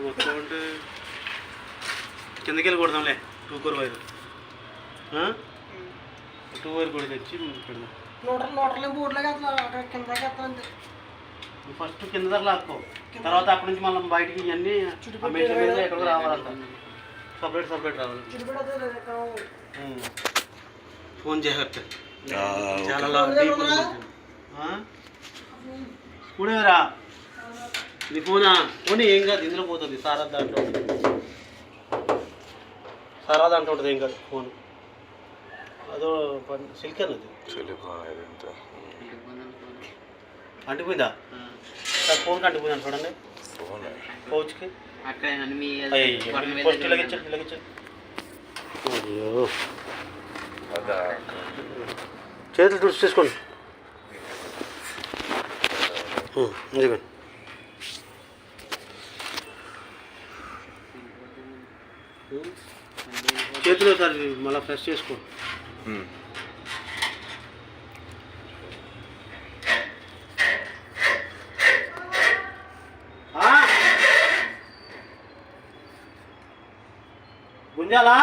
మొత్తం అంటే కిందకి వెళ్ళి కొడదాంలే 2 కోర్ వైర్ 2 వైర్ కూడా తెచ్చి పెడదాం. ఫస్ట్ కింద దగ్గర లాక్కో, తర్వాత అక్కడి నుంచి మళ్ళీ బయటికి ఇవన్నీ మెషిన్ మీద ఎక్కడికి రావాలంట, సపరేట్ రావాలి. ఫోన్ చేయగట్టు చాలా కూడేరా ఇది ఫోనా? ఫోన్ ఏం కాదు, ఇందులో పోతుంది సారా దాంట్లో ఉంటుంది, ఏం కాదు ఫోన్. అదో సిల్క్ అన్నది అంటిపోయిందా? ఫోన్కి అంటిపోయింది చూడండి పౌచ్కి. ఫస్ట్ ఇలాగిచ్చండి. అయ్యో చేతులు తుడిచి చేసుకోండి. ఇదిగోండి. చేతులు ఒకసారి మళ్ళీ ఫ్రెష్ చేసుకో. గుంజాలా